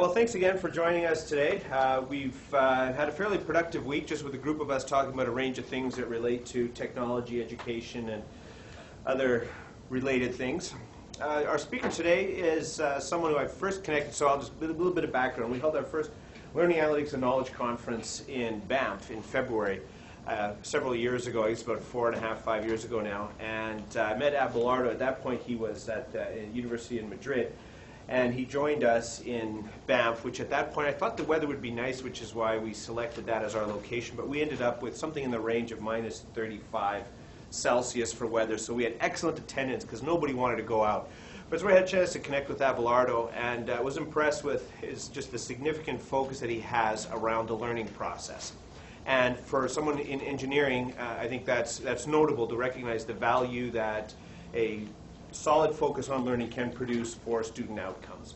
Well, thanks again for joining us today. We've had a fairly productive week just with a group of us talking about a range of things that relate to technology, education, and other related things. Our speaker today is someone who I first connected, so I'll just a little bit of background. We held our first Learning Analytics and Knowledge Conference in Banff in February several years ago. I guess about 5 years ago now. And I met Abelardo. At that point, he was at University in Madrid. And he joined us in Banff, which at that point I thought the weather would be nice, which is why we selected that as our location. But we ended up with something in the range of minus 35 Celsius for weather. So we had excellent attendance because nobody wanted to go out. But so we had a chance to connect with Abelardo, and was impressed with just the significant focus that he has around the learning process. And for someone in engineering, I think that's notable to recognize the value that a solid focus on learning can produce for student outcomes.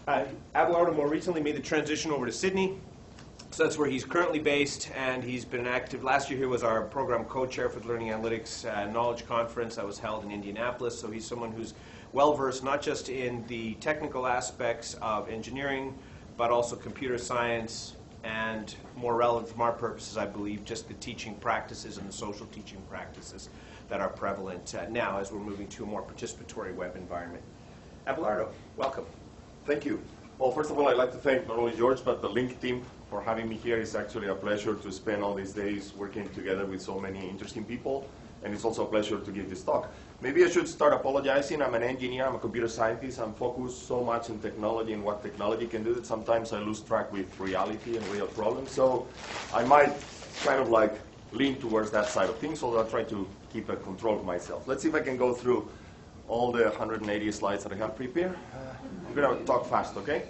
Abelardo more recently made the transition over to Sydney, so that's where he's currently based, and he's been active. Last year he was our program co-chair for the Learning Analytics Knowledge Conference that was held in Indianapolis, so he's someone who's well-versed not just in the technical aspects of engineering, but also computer science, and more relevant from our purposes, I believe, just the teaching practices and the social teaching practices that are prevalent now as we're moving to a more participatory web environment. Abelardo, welcome. Thank you. Well, first of all, I'd like to thank not only George, but the Link team for having me here. It's actually a pleasure to spend all these days working together with so many interesting people, and it's also a pleasure to give this talk. Maybe I should start apologizing. I'm an engineer, I'm a computer scientist. I'm focused so much in technology and what technology can do that sometimes I lose track with reality and real problems. So I might kind of like lean towards that side of things, although I'll try to keep a control of myself. Let's see if I can go through all the 180 slides that I have prepared. I'm going to talk fast, okay?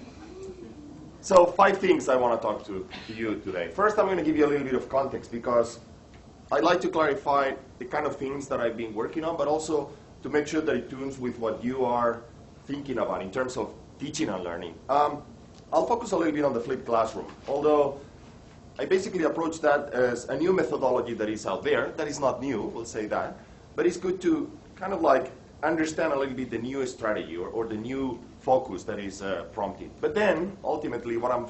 So 5 things I want to talk to you today. First, I'm going to give you a little bit of context because I'd like to clarify the kind of things that I've been working on, but also to make sure that it tunes with what you are thinking about in terms of teaching and learning. I'll focus a little bit on the flipped classroom, although I basically approach that as a new methodology that is out there. That is not new, we'll say that. But it's good to kind of like understand a little bit the new strategy or the new focus that is prompted. But then, ultimately, what I'm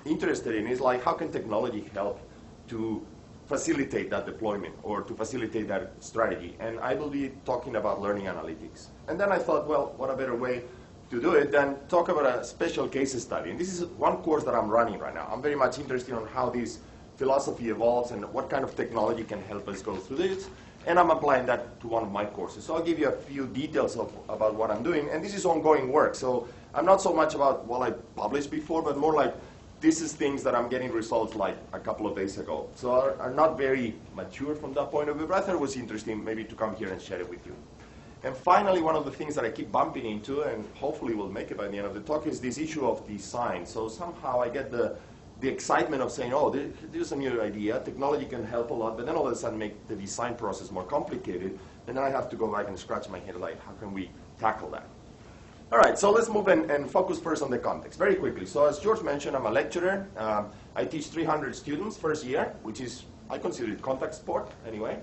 interested in is like, how can technology help to facilitate that deployment or to facilitate that strategy? And I will be talking about learning analytics. And then I thought, well, what a better way to do it than talk about a special case study. And this is one course that I'm running right now. I'm very much interested in how this philosophy evolves and what kind of technology can help us go through this. And I'm applying that to one of my courses. So I'll give you a few details about what I'm doing. And this is ongoing work. So I'm not so much about what I published before, but more like this is things that I'm getting results like a couple of days ago. So are not very mature from that point of view, but I thought it was interesting maybe to come here and share it with you. And finally, one of the things that I keep bumping into, and hopefully we'll make it by the end of the talk, is this issue of design. So somehow I get the excitement of saying, oh, there's a new idea, technology can help a lot, but then all of a sudden make the design process more complicated, and then I have to go back and scratch my head like, how can we tackle that? All right, so let's move and focus first on the context, very quickly. So as George mentioned, I'm a lecturer. I teach 300 students first year, which is, I consider it contact sport anyway.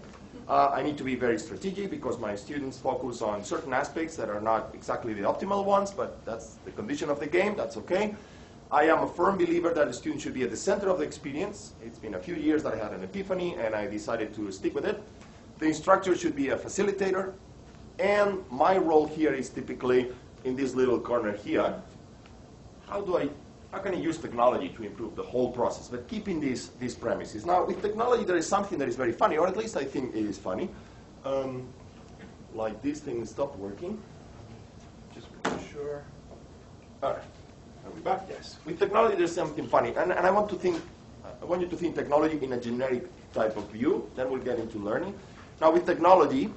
I need to be very strategic because my students focus on certain aspects that are not exactly the optimal ones, but that's the condition of the game, that's okay. I am a firm believer that a student should be at the center of the experience. It's been a few years that I had an epiphany, and I decided to stick with it. The instructor should be a facilitator, and my role here is typically in this little corner here. How can I use technology to improve the whole process, but keeping these premises? Now, with technology, there is something that is very funny, or at least I think it is funny. Like this thing stopped working. Just making sure. All right. Are we back? Yes. With technology, there's something funny. And I want you to think technology in a generic type of view. Then we'll get into learning. Now, with technology,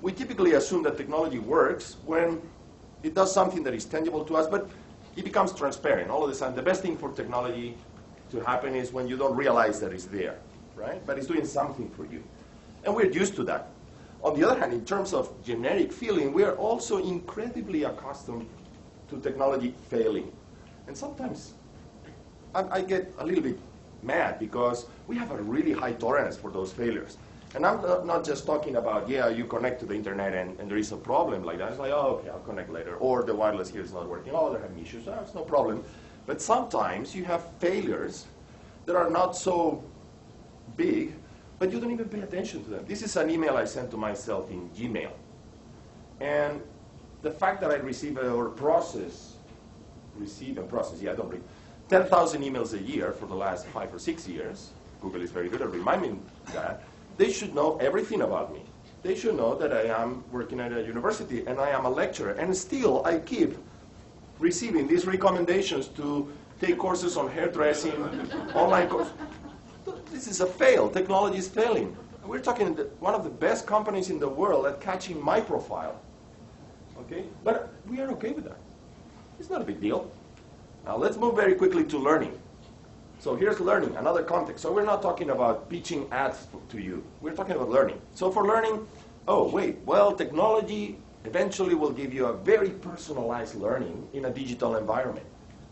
we typically assume that technology works when it does something that is tangible to us, but it becomes transparent. All of a sudden, the best thing for technology to happen is when you don't realize that it's there, right? But it's doing something for you. And we're used to that. On the other hand, in terms of generic feeling, we are also incredibly accustomed to technology failing. And sometimes I get a little bit mad because we have a really high tolerance for those failures. And I'm not just talking about, yeah, you connect to the internet and there is a problem like that. It's like, oh, okay, I'll connect later. Or the wireless here is not working. Oh, they're having issues. That's no problem. But sometimes you have failures that are not so big, but you don't even pay attention to them. This is an email I sent to myself in Gmail. And the fact that I receive or process, I don't read, 10,000 emails a year for the last 5 or 6 years, Google is very good at reminding me that, they should know everything about me. They should know that I am working at a university and I am a lecturer, and still I keep receiving these recommendations to take courses on hairdressing, online courses. This is a fail. Technology is failing. We're talking one of the best companies in the world at catching my profile. Okay? But we are okay with that. It's not a big deal. Now let's move very quickly to learning. So here's learning, another context. So we're not talking about pitching ads to you. We're talking about learning. So for learning, technology eventually will give you a very personalized learning in a digital environment.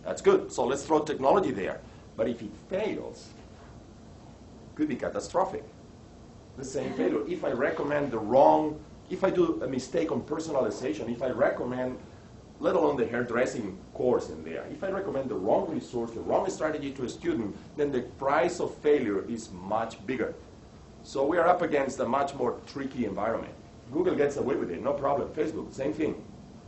That's good. So let's throw technology there. But if it fails, it could be catastrophic. The same failure. If I recommend if I do a mistake on personalization, if I recommend, let alone the hairdressing course in there, if I recommend the wrong resource, the wrong strategy to a student, then the price of failure is much bigger. So we are up against a much more tricky environment. Google gets away with it, no problem. Facebook, same thing.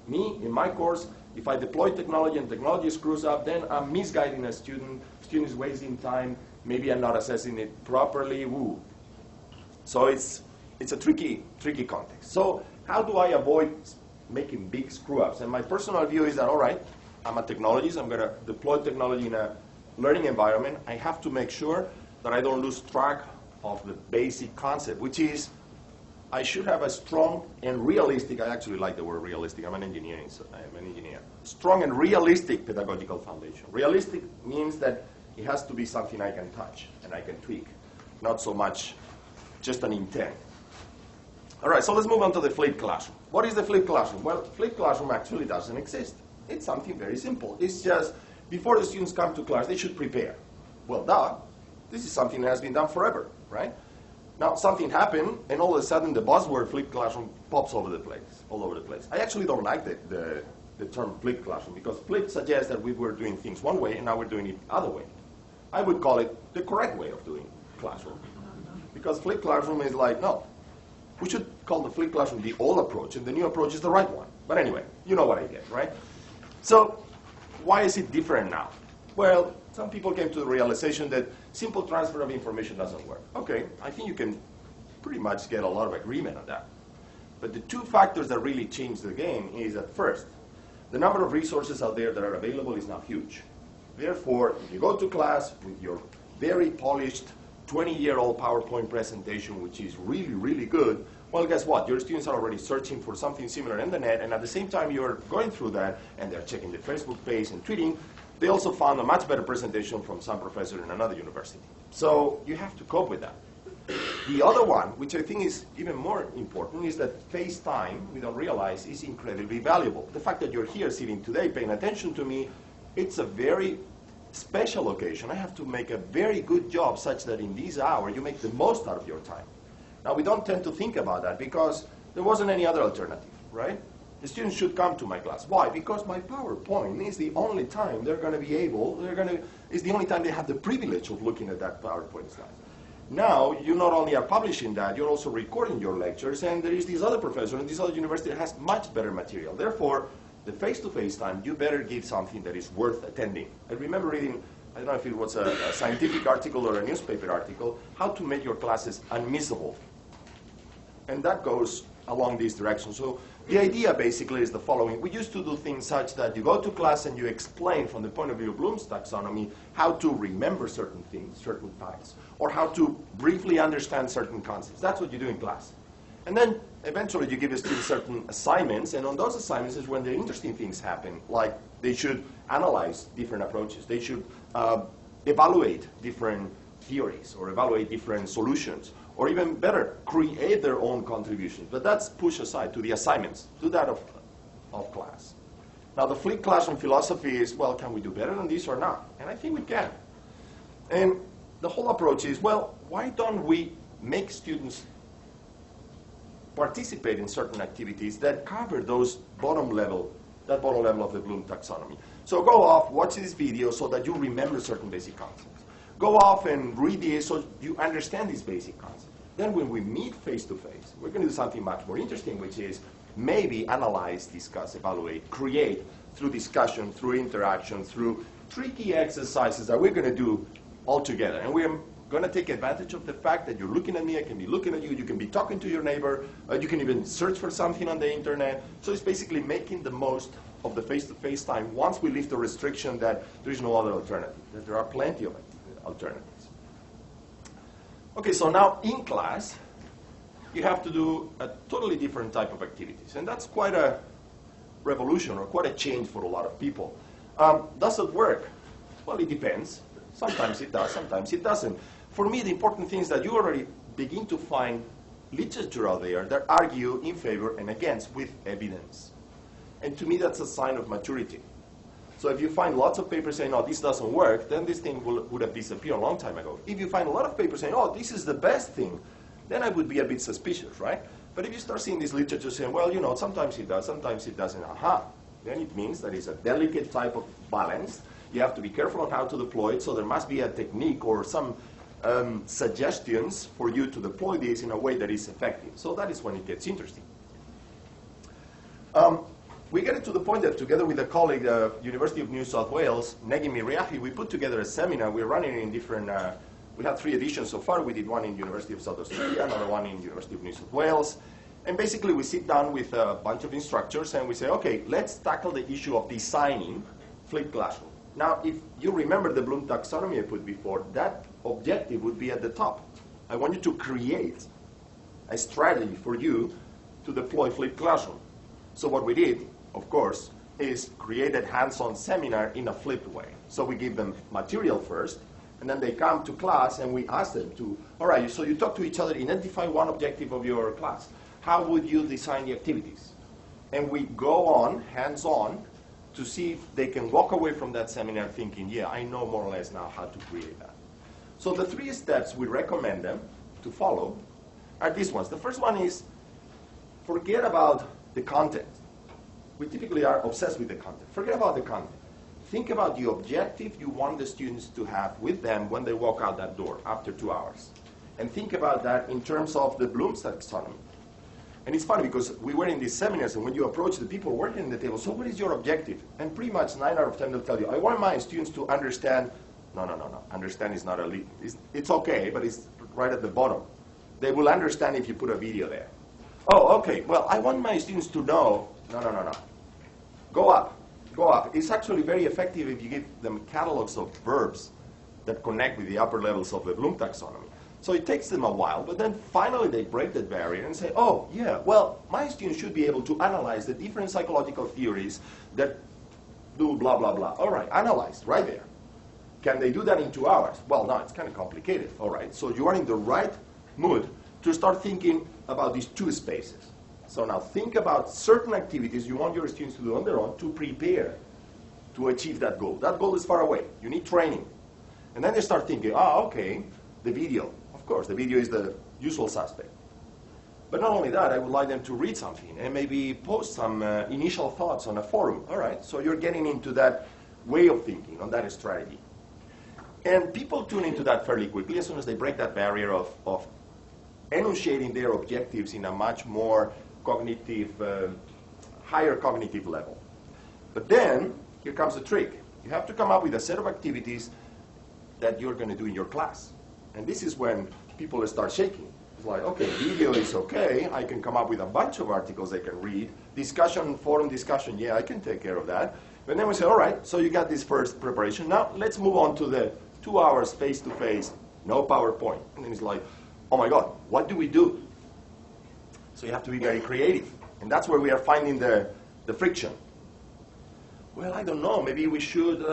Me, in my course, if I deploy technology and technology screws up, then I'm misguiding a student is wasting time, maybe I'm not assessing it properly, woo. So it's a tricky context. So how do I avoid making big screw-ups? And my personal view is that, all right, I'm a technologist, I'm going to deploy technology in a learning environment. I have to make sure that I don't lose track of the basic concept, which is I should have a strong and realistic, I actually like the word realistic, I'm an engineer. Strong and realistic pedagogical foundation. Realistic means that it has to be something I can touch and I can tweak, not so much just an intent. All right, so let's move on to the flipped classroom. What is the flipped classroom? Well, flipped classroom actually doesn't exist. It's something very simple. It's just before the students come to class, they should prepare. Well, this is something that has been done forever, right? Now, something happened, and all of a sudden, the buzzword flipped classroom pops all over the place. I actually don't like the term flipped classroom, because flipped suggests that we were doing things one way, and now we're doing it the other way. I would call it the correct way of doing classroom, because flipped classroom is like, no. We should call the flipped classroom the old approach, and the new approach is the right one. But anyway, you know what I get, right? So why is it different now? Well, some people came to the realization that simple transfer of information doesn't work. Okay, I think you can pretty much get a lot of agreement on that. But the two factors that really change the game is that first, the number of resources out there that are available is now huge. Therefore, if you go to class with your very polished 20-year-old PowerPoint presentation, which is really, really good, well, guess what? Your students are already searching for something similar in the net, and at the same time you're going through that, and they're checking the Facebook page and tweeting, they also found a much better presentation from some professor in another university. So you have to cope with that. The other one, which I think is even more important, is that face time, we don't realize, is incredibly valuable. The fact that you're here sitting today paying attention to me, it's a very special occasion. I have to make a very good job such that in this hour you make the most out of your time. Now, we don't tend to think about that because there wasn't any other alternative, right? The students should come to my class. Why? Because my PowerPoint is the only time they're going to be able, it's the only time they have the privilege of looking at that PowerPoint slide. Now, you not only are publishing that, you're also recording your lectures, and there is this other professor in this other university that has much better material. Therefore, the face-to-face time, you better give something that is worth attending. I remember reading, I don't know if it was a scientific article or a newspaper article, how to make your classes unmissable. And that goes along this direction. So the idea basically is the following. We used to do things such that you go to class and you explain from the point of view of Bloom's taxonomy how to remember certain things, certain facts, or how to briefly understand certain concepts. That's what you do in class. And then eventually you give the students certain assignments, and on those assignments is when the interesting things happen, like they should analyze different approaches. They should evaluate different theories or evaluate different solutions, or even better, create their own contributions. But that's pushed aside to the assignments, to that of class. Now, the flipped classroom philosophy is, well, can we do better than this or not? And I think we can. And the whole approach is, well, why don't we make students participate in certain activities that cover that bottom level of the Bloom taxonomy. So go off, watch this video so that you remember certain basic concepts. Go off and read this so you understand these basic concepts. Then when we meet face-to-face, we're going to do something much more interesting, which is maybe analyze, discuss, evaluate, create through discussion, through interaction, through tricky exercises that we're going to do all together. And we're going to take advantage of the fact that you're looking at me, I can be looking at you, you can be talking to your neighbor, you can even search for something on the internet. So it's basically making the most of the face-to-face time once we lift the restriction that there is no other alternative, that there are plenty of alternatives. Okay, so now in class, you have to do a totally different type of activities. And that's quite a revolution or quite a change for a lot of people. Does it work? Well, it depends. Sometimes it does, sometimes it doesn't. For me, the important thing is that you already begin to find literature out there that argue in favor and against with evidence. And to me, that's a sign of maturity. So if you find lots of papers saying, oh, this doesn't work, then this thing would have disappeared a long time ago. If you find a lot of papers saying, oh, this is the best thing, then I would be a bit suspicious, right? But if you start seeing this literature saying, well, you know, sometimes it does, sometimes it doesn't, then it means that it's a delicate type of balance. You have to be careful on how to deploy it, so there must be a technique or some suggestions for you to deploy this in a way that is effective. So that is when it gets interesting. We get it to the point that together with a colleague, University of New South Wales, Negi Miriahi, we put together a seminar. We're running in different, we had 3 editions so far. We did one in University of South Australia, another one in University of New South Wales. And basically we sit down with a bunch of instructors and we say, okay, let's tackle the issue of designing flipped classroom. Now, if you remember the Bloom taxonomy I put before, that objective would be at the top. I want you to create a strategy for you to deploy flipped classroom. So what we did, of course, is create a hands-on seminar in a flipped way. So we give them material first, and then they come to class and we ask them to, all right, so you talk to each other, identify one objective of your class. How would you design the activities? And we go on, hands-on, to see if they can walk away from that seminar thinking, yeah, I know more or less now how to create that. So the 3 steps we recommend them to follow are these ones. The first one is forget about the content. We typically are obsessed with the content. Forget about the content. Think about the objective you want the students to have with them when they walk out that door after 2 hours. And think about that in terms of the Bloom's taxonomy. And it's funny because we were in these seminars, and when you approach the people working in the table, so what is your objective? And pretty much 9 out of 10 they'll tell you, I want my students to understand. No. Understand is not a lead. It's okay, but it's right at the bottom. They will understand if you put a video there. Oh, okay. Well, I want my students to know. No. Go up. It's actually very effective if you give them catalogs of verbs that connect with the upper levels of the Bloom taxonomy. So it takes them a while, but then finally they break that barrier and say, oh, yeah, well, my students should be able to analyze the different psychological theories that do blah, blah, blah. All right, analyze right there. Can they do that in 2 hours? Well, no, it's kind of complicated. All right, so you are in the right mood to start thinking about these 2 spaces. So now think about certain activities you want your students to do on their own to prepare to achieve that goal. That goal is far away. You need training. And then they start thinking, okay, the video. Of course, the video is the usual suspect. But not only that, I would like them to read something and maybe post some initial thoughts on a forum. All right, so you're getting into that way of thinking, on that strategy. And people tune into that fairly quickly as soon as they break that barrier of enunciating their objectives in a much more cognitive, higher cognitive level. But then, here comes the trick. You have to come up with a set of activities that you're going to do in your class. And this is when people start shaking. It's like, okay, video is okay. I can come up with a bunch of articles they can read. Discussion, forum discussion, yeah, I can take care of that. But then we say, all right, so you got this first preparation. Now let's move on to the 2 hours face-to-face, no PowerPoint. And then it's like, oh my God, what do we do? So you have to be very creative. And that's where we are finding the friction. Well, I don't know, maybe we should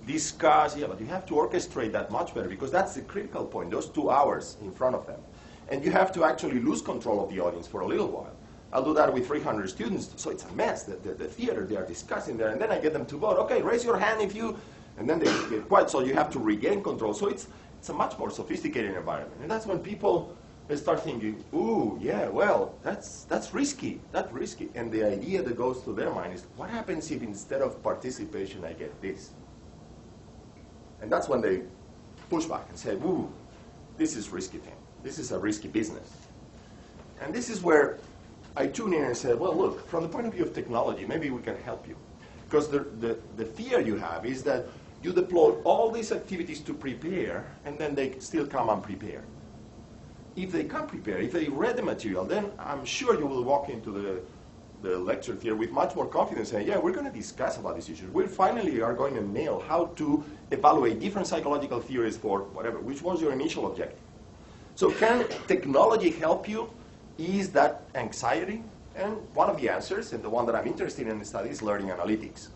discuss, yeah, but you have to orchestrate that much better because that's the critical point, those 2 hours in front of them. And you have to actually lose control of the audience for a little while. I'll do that with 300 students, so it's a mess. The theater, they are discussing there, and then I get them to vote. Okay, raise your hand if you, and then they get quiet, so you have to regain control. So it's a much more sophisticated environment. And that's when people they start thinking, ooh, yeah, well, that's risky, that's risky. And the idea that goes through their mind is, what happens if instead of participation I get this? And that's when they push back and say, ooh, this is risky thing. This is a risky business. And this is where I tune in and say, well, look, from the point of view of technology, maybe we can help you. Because the fear you have is that you deploy all these activities to prepare, and then they still come unprepared. If they come prepared, if they read the material, then I'm sure you will walk into the lecture theater with much more confidence saying, yeah, we're going to discuss about these issues. We finally are going to nail how to evaluate different psychological theories for whatever, which was your initial objective. So can technology help you ease that anxiety? And one of the answers, and the one that I'm interested in the study, is learning analytics.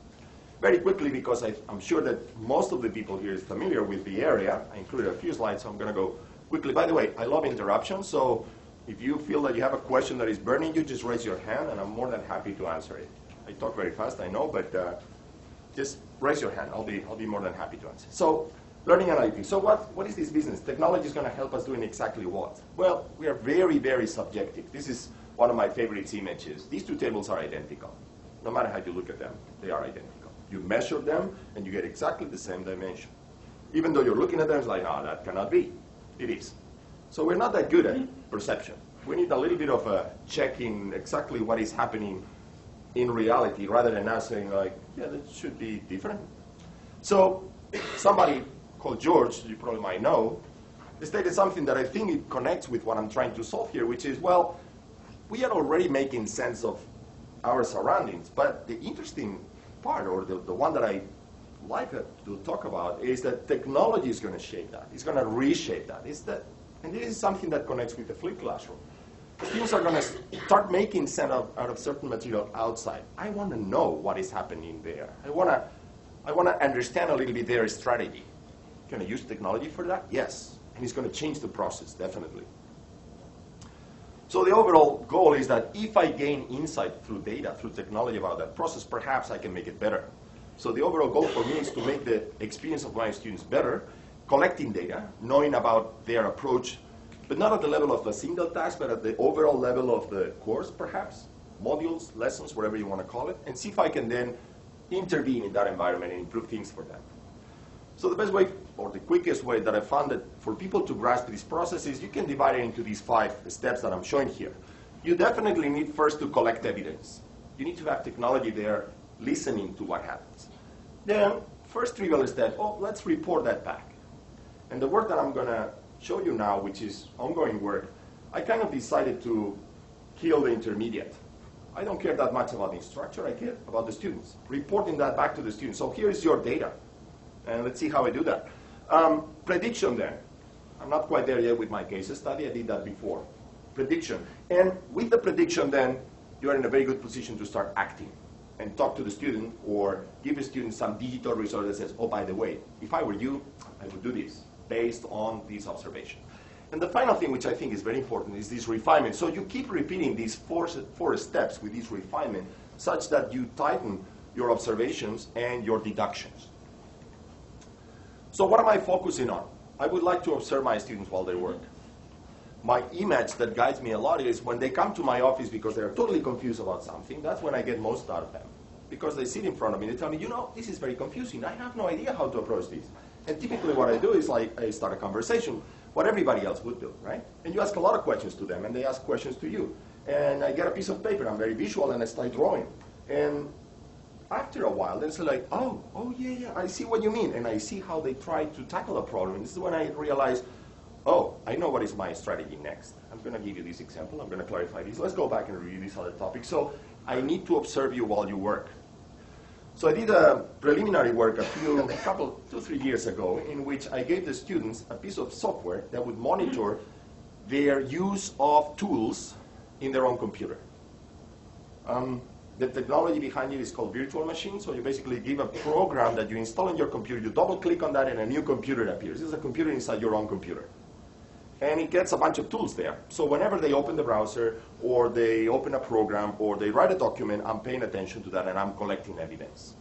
Very quickly, because I'm sure that most of the people here is familiar with the area. I included a few slides, so I'm going to go quickly. By the way, I love interruptions, so if you feel that you have a question that is burning you, just raise your hand, and I'm more than happy to answer it. I talk very fast, I know, but just raise your hand. I'll be more than happy to answer. So, learning analytics. So what is this business? Technology is going to help us doing exactly what? Well, we are very, very subjective. This is one of my favorite images. These two tables are identical. No matter how you look at them, they are identical. You measure them, and you get exactly the same dimension. Even though you're looking at them, it's like, oh, that cannot be. It is. So we're not that good at perception. We need a little bit of a checking exactly what is happening in reality, rather than us saying, like, yeah, that should be different. So somebody called George, you probably might know, stated something that I think it connects with what I'm trying to solve here, which is, well, we are already making sense of our surroundings, but the interesting part, or the one that I like to talk about, is that technology is going to shape that. It's going to reshape that. And this is something that connects with the flipped classroom. Students are going to start making sense out of certain material outside. I want to know what is happening there. I want to understand a little bit their strategy. Can I use technology for that? Yes. And it's going to change the process, definitely. So the overall goal is that if I gain insight through data, through technology about that process, perhaps I can make it better. So the overall goal for me is to make the experience of my students better, collecting data, knowing about their approach, but not at the level of a single task, but at the overall level of the course, perhaps, modules, lessons, whatever you want to call it, and see if I can then intervene in that environment and improve things for them. So the best way, or the quickest way that I found that for people to grasp this process is you can divide it into these 5 steps that I'm showing here. You definitely need first to collect evidence. You need to have technology there listening to what happens. Then, first trivial step, let's report that back. And the work that I'm going to show you now, which is ongoing work, I kind of decided to kill the intermediate. I don't care that much about the instructor, I care about the students. Reporting that back to the students. So here is your data. And let's see how I do that. Prediction then. I'm not quite there yet with my case study. I did that before. Prediction. And with the prediction then, you are in a very good position to start acting and talk to the student or give the student some digital resource that says, oh, by the way, if I were you, I would do this based on this observation. And the final thing, which I think is very important, is this refinement. So you keep repeating these four steps with this refinement such that you tighten your observations and your deductions. So what am I focusing on? I would like to observe my students while they work. My image that guides me a lot is when they come to my office because they're totally confused about something, that's when I get most out of them. Because they sit in front of me, they tell me, you know, this is very confusing. I have no idea how to approach this. And typically what I do is like I start a conversation, what everybody else would do, right? And you ask a lot of questions to them, and they ask questions to you. And I get a piece of paper, I'm very visual, and I start drawing. And after a while, then it's like, oh, yeah, I see what you mean. And I see how they try to tackle a problem. And this is when I realize, oh, I know what is my strategy next. I'm going to give you this example. I'm going to clarify this. Let's go back and review this other topic. So I need to observe you while you work. So I did a preliminary work a 2-3 years ago in which I gave the students a piece of software that would monitor their use of tools in their own computer. The technology behind it is called virtual machine. So you basically give a program that you install in your computer. You double click on that and a new computer appears. This is a computer inside your own computer. And it gets a bunch of tools there. So whenever they open the browser or they open a program or they write a document, I'm paying attention to that and I'm collecting evidence.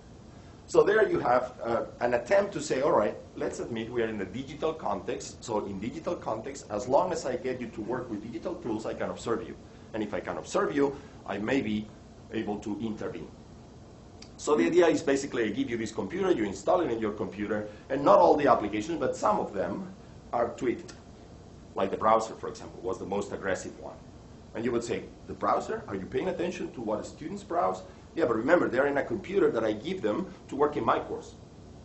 So there you have an attempt to say, all right, let's admit we are in a digital context. So in digital context, as long as I get you to work with digital tools, I can observe you. And if I can observe you, I may be able to intervene. So the idea is basically I give you this computer, you install it in your computer, and not all the applications, but some of them are tweaked. Like the browser, for example, was the most aggressive one. And you would say, the browser? Are you paying attention to what students browse? Yeah, but remember, they're in a computer that I give them to work in my course.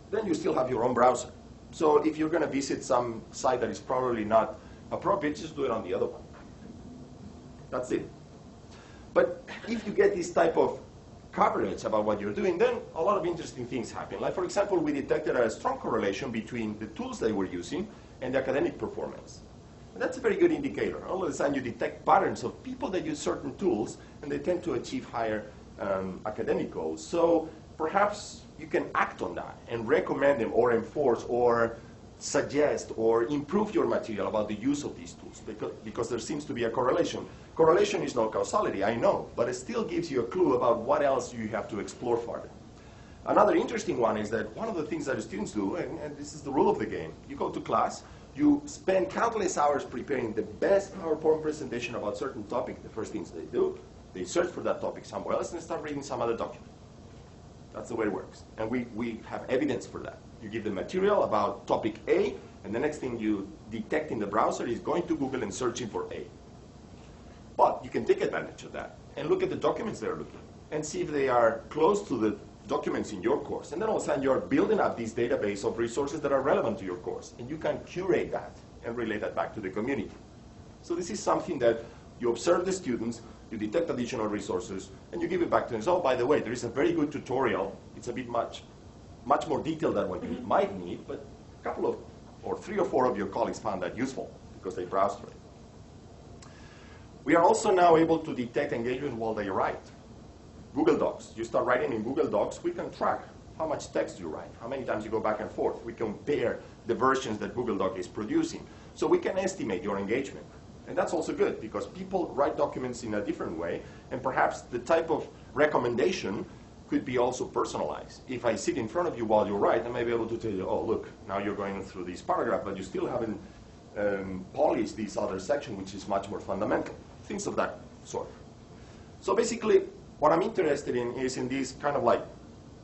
Then you still have your own browser. So if you're going to visit some site that is probably not appropriate, just do it on the other one. That's it. But if you get this type of coverage about what you're doing, then a lot of interesting things happen. Like, for example, we detected a strong correlation between the tools they were using and the academic performance. And that's a very good indicator. All of a sudden, you detect patterns of people that use certain tools, and they tend to achieve higher academic goals. So perhaps you can act on that and recommend them or enforce or suggest or improve your material about the use of these tools, because there seems to be a correlation. Correlation is not causality, I know, but it still gives you a clue about what else you have to explore further. Another interesting one is that one of the things that students do, and this is the rule of the game, you go to class, you spend countless hours preparing the best PowerPoint presentation about certain topic. The first things they do, they search for that topic somewhere else and start reading some other document. That's the way it works. And we have evidence for that. You give them material about topic A, and the next thing you detect in the browser is going to Google and searching for A. But you can take advantage of that and look at the documents they're looking and see if they are close to the documents in your course. And then all of a sudden you're building up this database of resources that are relevant to your course. And you can curate that and relay that back to the community. So this is something that you observe the students, you detect additional resources, and you give it back to them. So, by the way, there is a very good tutorial. It's a bit much more detailed than what you might need, but a couple of, or 3 or 4 of your colleagues found that useful because they browsed for it. We are also now able to detect engagement while they write. Google Docs. You start writing in Google Docs, we can track how much text you write, how many times you go back and forth. We compare the versions that Google Doc is producing. So we can estimate your engagement. And that's also good because people write documents in a different way, and perhaps the type of recommendation could be also personalized. If I sit in front of you while you write, I may be able to tell you, oh, look, now you're going through this paragraph, but you still haven't polished this other section, which is much more fundamental. Things of that sort. So basically, what I'm interested in is in this kind of like,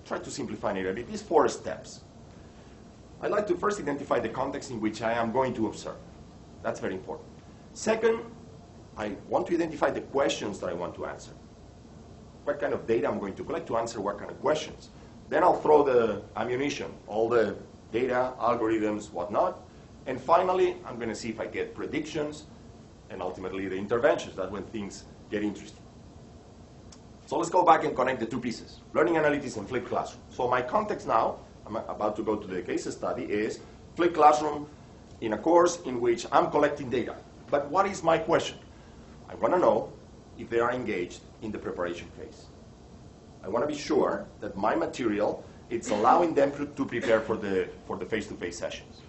try to simplify it a bit, these 4 steps. I'd like to first identify the context in which I am going to observe. That's very important. Second, I want to identify the questions that I want to answer. What kind of data I'm going to collect to answer what kind of questions. Then I'll throw the ammunition, all the data, algorithms, whatnot. And finally, I'm going to see if I get predictions and ultimately the interventions. That's when things get interesting. So let's go back and connect the 2 pieces, learning analytics and flipped classroom. So my context now, I'm about to go to the case study, is flipped classroom in a course in which I'm collecting data. But what is my question? I want to know if they are engaged in the preparation phase. I want to be sure that my material, it's allowing them to prepare for the face-to-face sessions.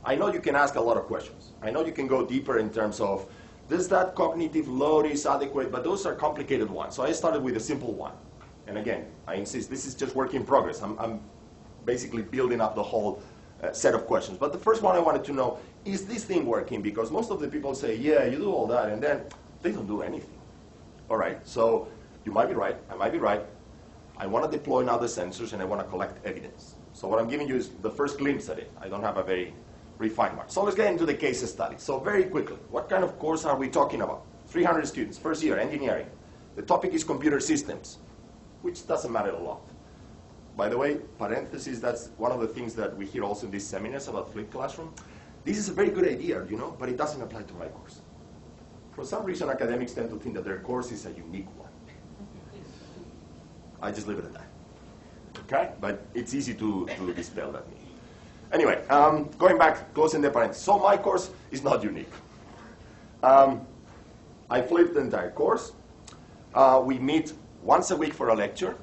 I know you can ask a lot of questions. I know you can go deeper in terms of, does that cognitive load is adequate? But those are complicated ones. So I started with a simple one. And again, I insist, this is just work in progress. I'm basically building up the whole set of questions. But the first one I wanted to know, is this thing working? Because most of the people say, yeah, you do all that, and then they don't do anything. All right, so you might be right, I might be right. I want to deploy now the sensors, and I want to collect evidence. So what I'm giving you is the first glimpse at it. I don't have a very refined one. So let's get into the case study. So very quickly, what kind of course are we talking about? 300 students, first year, engineering. The topic is computer systems, which doesn't matter a lot. By the way, parentheses, that's one of the things that we hear also in these seminars about flipped classroom. This is a very good idea, you know, but it doesn't apply to my course. For some reason, academics tend to think that their course is a unique one. I just leave it at that. Okay? But it's easy to dispel that. Anyway, going back, closing the parentheses. So my course is not unique. I flipped the entire course. We meet once a week for a lecture,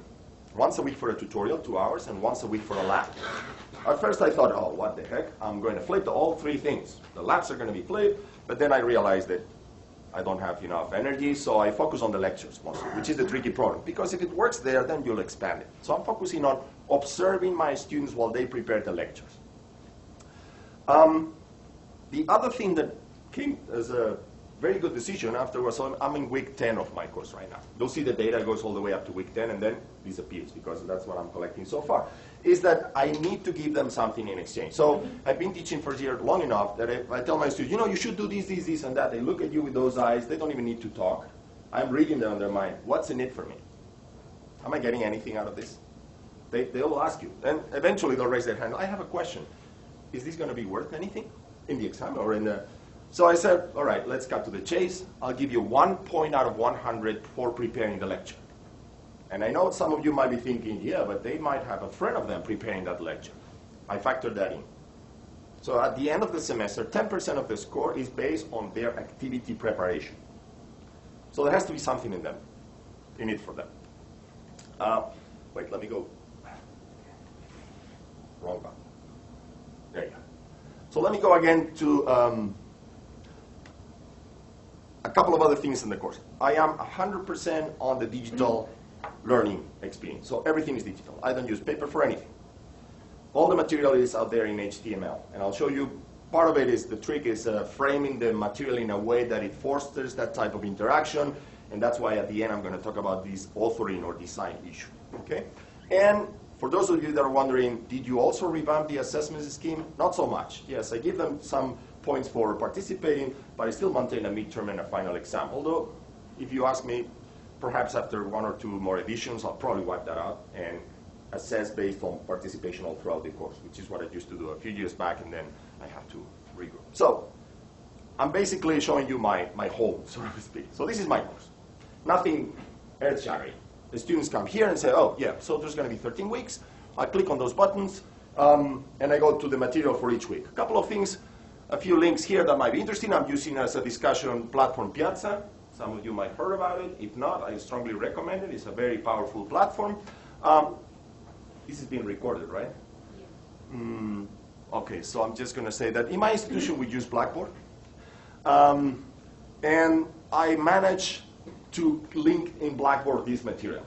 once a week for a tutorial, 2 hours, and once a week for a lab. At first I thought, oh, what the heck? I'm going to flip all 3 things. The labs are going to be flipped, but then I realized that I don't have enough energy, so I focus on the lectures mostly, which is the tricky problem. Because if it works there, then you'll expand it. So I'm focusing on observing my students while they prepare the lectures. The other thing that came as a very good decision afterwards, so I'm in week 10 of my course right now. You'll see the data goes all the way up to week 10 and then disappears because that's what I'm collecting so far, is that I need to give them something in exchange. So I've been teaching for a year long enough that if I tell my students, you know, you should do this, this, this, and that. They look at you with those eyes. They don't even need to talk. I'm reading them in their mind. What's in it for me? Am I getting anything out of this? They'll ask you. And eventually they'll raise their hand. I have a question. Is this going to be worth anything in the exam or in the... So I said, all right, let's cut to the chase. I'll give you 1 point out of 100 for preparing the lecture. And I know some of you might be thinking, yeah, but they might have a friend of them preparing that lecture. I factored that in. So at the end of the semester, 10% of the score is based on their activity preparation. So there has to be something in it for them. Wait, let me go. Wrong button. There you go. So let me go again to a couple of other things in the course. I am 100% on the digital learning experience. So everything is digital. I don't use paper for anything. All the material is out there in HTML. And I'll show you, part of it is, the trick is framing the material in a way that it fosters that type of interaction. And that's why at the end I'm going to talk about this authoring or design issue. Okay? And for those of you that are wondering, did you also revamp the assessment scheme? Not so much. Yes, I give them some points for participating, but I still maintain a midterm and a final exam. Although, if you ask me, perhaps after 1 or 2 more editions, I'll probably wipe that out and assess based on participation all throughout the course, which is what I used to do a few years back, and then I have to regroup. So, I'm basically showing you my home, so to speak. So this is my course. Nothing earth-shattering. The students come here and say, oh, yeah, so there's going to be 13 weeks. I click on those buttons, and I go to the material for each week. A couple of things, a few links here that might be interesting. I'm using as a discussion platform Piazza. Some of you might have heard about it. If not, I strongly recommend it. It's a very powerful platform. This is being recorded, right? Yeah. Okay, so I'm just going to say that in my institution we use Blackboard. And I manage to link in Blackboard this material.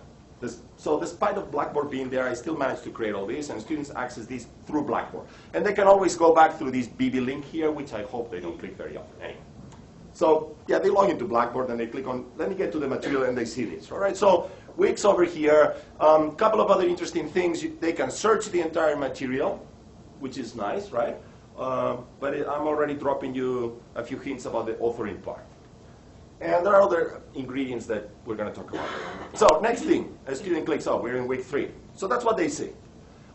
So despite of Blackboard being there, I still manage to create all this, and students access this through Blackboard. And they can always go back through this BB link here, which I hope they don't click very often. Anyway. So yeah, they log into Blackboard and they click on, let me get to the material, and they see this. All right, so weeks over here, couple of other interesting things. They can search the entire material, which is nice, right? But I'm already dropping you a few hints about the authoring part. And there are other ingredients that we're going to talk about. So next thing, a student clicks, oh, we're in week 3. So that's what they see.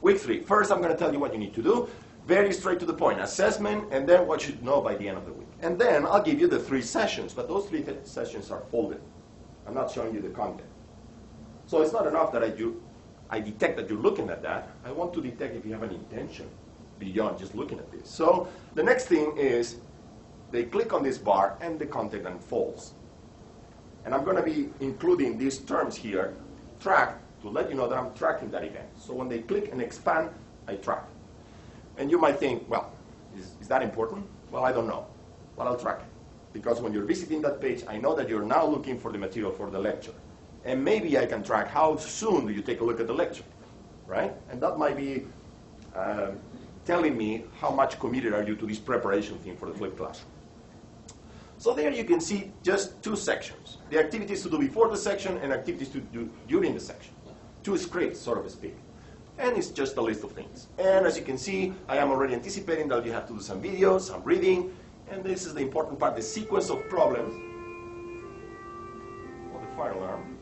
Week 3. First, I'm going to tell you what you need to do. Very straight to the point. Assessment, and then what you should know by the end of the week. And then I'll give you the 3 sessions, but those 3 sessions are folded. I'm not showing you the content. So it's not enough that I detect that you're looking at that. I want to detect if you have an intention beyond just looking at this. So the next thing is, they click on this bar and the content unfolds. And I'm going to be including these terms here, track, to let you know that I'm tracking that event. So when they click and expand, I track. And you might think, well, is that important? Well, I don't know. But I'll track it. Because when you're visiting that page, I know that you're now looking for the material for the lecture. And maybe I can track how soon do you take a look at the lecture, right? And that might be telling me how much committed are you to this preparation thing for the flipped classroom. So there you can see just 2 sections. The activities to do before the section and activities to do during the section. 2 scripts, so to speak. And it's just a list of things. And as you can see, I am already anticipating that you have to do some videos, some reading, and this is the important part, the sequence of problems. Oh, the fire alarm.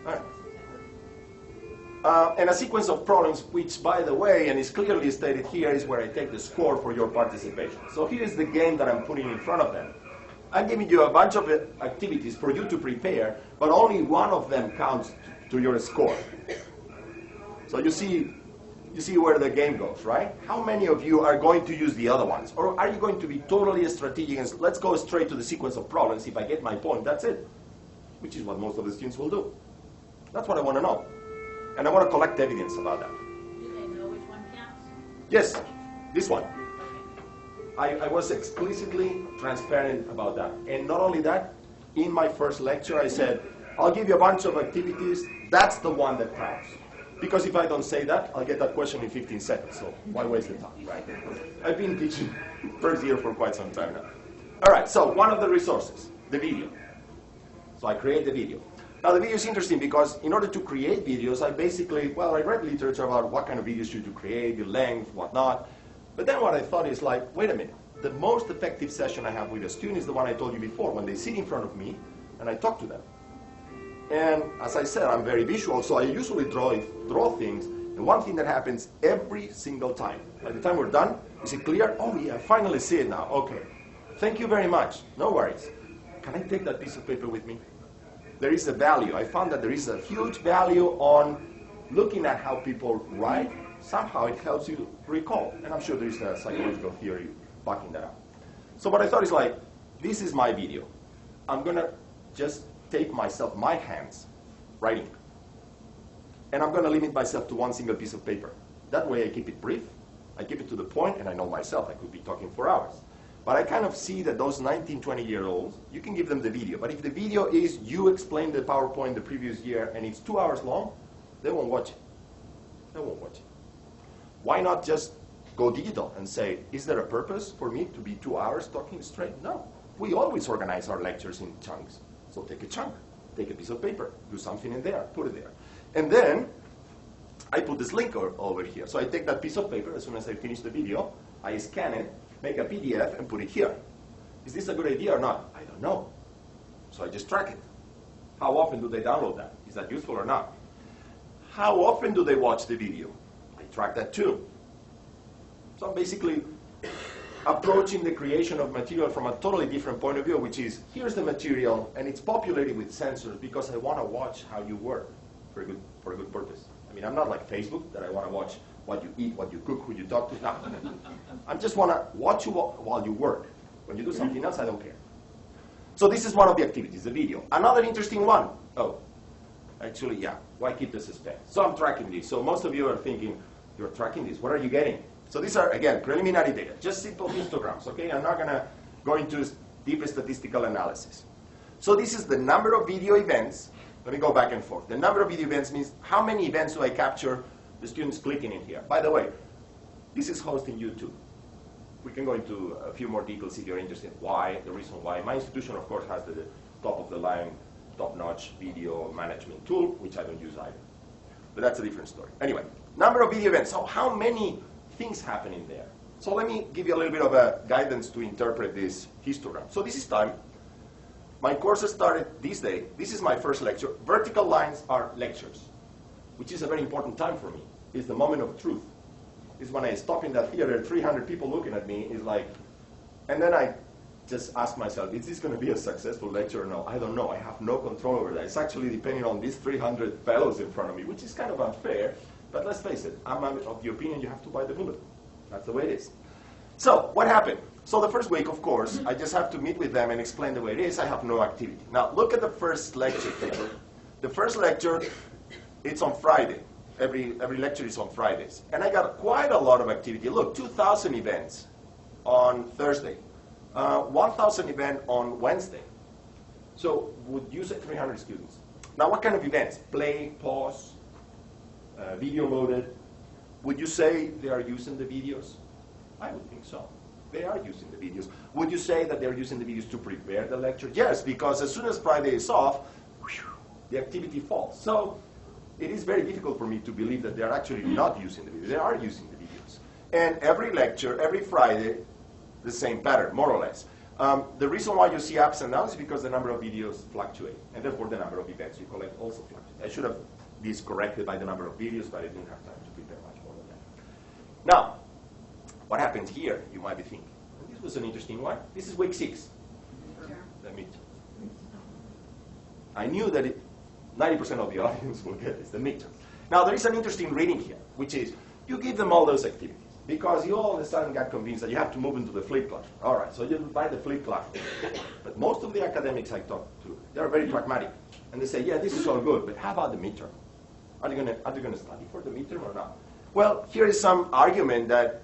All right. And a sequence of problems, which, by the way, and is clearly stated here, is where I take the score for your participation. So here is the game that I'm putting in front of them. I'm giving you a bunch of activities for you to prepare, but only one of them counts to your score. So you see where the game goes, right? How many of you are going to use the other ones? Or are you going to be totally strategic and let's go straight to the sequence of problems. If I get my point, that's it. Which is what most of the students will do. That's what I want to know. And I want to collect evidence about that. Do they know which one counts? Yes, this one. I was explicitly transparent about that. And not only that, in my first lecture I said, I'll give you a bunch of activities, that's the one that counts. Because if I don't say that, I'll get that question in 15 seconds, so why waste the time, right? I've been teaching first year for quite some time now. All right, so one of the resources, the video. So I create the video. Now the video is interesting because in order to create videos, I read literature about what kind of videos should you create, the length, whatnot. But then what I thought is like, wait a minute, the most effective session I have with a student is the one I told you before, when they sit in front of me and I talk to them. And as I said, I'm very visual, so I usually draw things. And one thing that happens every single time, by the time we're done, is it clear? Oh yeah, I finally see it now. Okay. Thank you very much. No worries. Can I take that piece of paper with me? There is a value. I found that there is a huge value on looking at how people write. Somehow it helps you recall. And I'm sure there is a psychological theory backing that up. So what I thought is like, this is my video. I'm going to just take my hands, writing. And I'm going to limit myself to one single piece of paper. That way I keep it brief, I keep it to the point, and I know myself, I could be talking for hours. But I kind of see that those 19, 20-year-olds, you can give them the video. But if the video is you explained the PowerPoint the previous year and it's 2 hours long, they won't watch it. They won't watch it. Why not just go digital and say, is there a purpose for me to be 2 hours talking straight? No. We always organize our lectures in chunks. So take a chunk, take a piece of paper, do something in there, put it there. And then I put this link over here. So I take that piece of paper as soon as I finish the video, I scan it, make a PDF, and put it here. Is this a good idea or not? I don't know. So I just track it. How often do they download that? Is that useful or not? How often do they watch the video? I track that too. So I'm basically approaching the creation of material from a totally different point of view, which is, here's the material, and it's populated with sensors because I want to watch how you work for a good purpose. I mean, I'm not like Facebook, that I want to watch what you eat, what you cook, who you talk to. No. I just want to watch you while you work. When you do something else, I don't care. So this is one of the activities, the video. Another interesting one. Oh, actually, yeah. Why keep the suspense? So I'm tracking this. So most of you are thinking, you're tracking this. What are you getting? So these are, again, preliminary data. Just simple histograms, okay? I'm not going to go into deep statistical analysis. So this is the number of video events. Let me go back and forth. The number of video events means how many events do I capture the students clicking in here. By the way, this is hosting YouTube. We can go into a few more details if you're interested. Why, the reason why. My institution, of course, has the top-of-the-line, top-notch video management tool, which I don't use either. But that's a different story. Anyway, number of video events. So how many things happen in there? So let me give you a little bit of a guidance to interpret this histogram. So this is time. My course started this day. This is my first lecture. Vertical lines are lectures, which is a very important time for me. It's the moment of truth. It's when I stop in that theater, 300 people looking at me, is like, and then I just ask myself, is this going to be a successful lecture or no? I don't know. I have no control over that. It's actually depending on these 300 fellows in front of me, which is kind of unfair. But let's face it, I'm of the opinion you have to bite the bullet. That's the way it is. So what happened? So the first week, of course, I just have to meet with them and explain the way it is. I have no activity. Now look at the first lecture here. The first lecture, it's on Friday. Every lecture is on Fridays. And I got quite a lot of activity. Look, 2,000 events on Thursday. 1,000 event on Wednesday. So would you say 300 students? Now what kind of events? Play, pause, video loaded. Would you say they are using the videos? I would think so. They are using the videos. Would you say that they're using the videos to prepare the lecture? Yes, because as soon as Friday is off, the activity falls. So it is very difficult for me to believe that they're actually not using the videos. They are using the videos. And every lecture, every Friday, the same pattern, more or less. The reason why you see ups and downs is because the number of videos fluctuate, and therefore the number of events you collect also fluctuates. I should have this corrected by the number of videos, but I didn't have time to prepare much more than that. Now, what happened here, you might be thinking. This was an interesting one. This is week 6. The midterm. I knew that 90% of the audience will get this, the midterm. Now, there is an interesting reading here, which is you give them all those activities because you all of a sudden got convinced that you have to move into the flipped classroom. All right, so you buy the flipped classroom. But most of the academics I talk to, they're very pragmatic. And they say, yeah, this is all good, but how about the midterm? Are they going to study for the midterm or not? Well, here is some argument that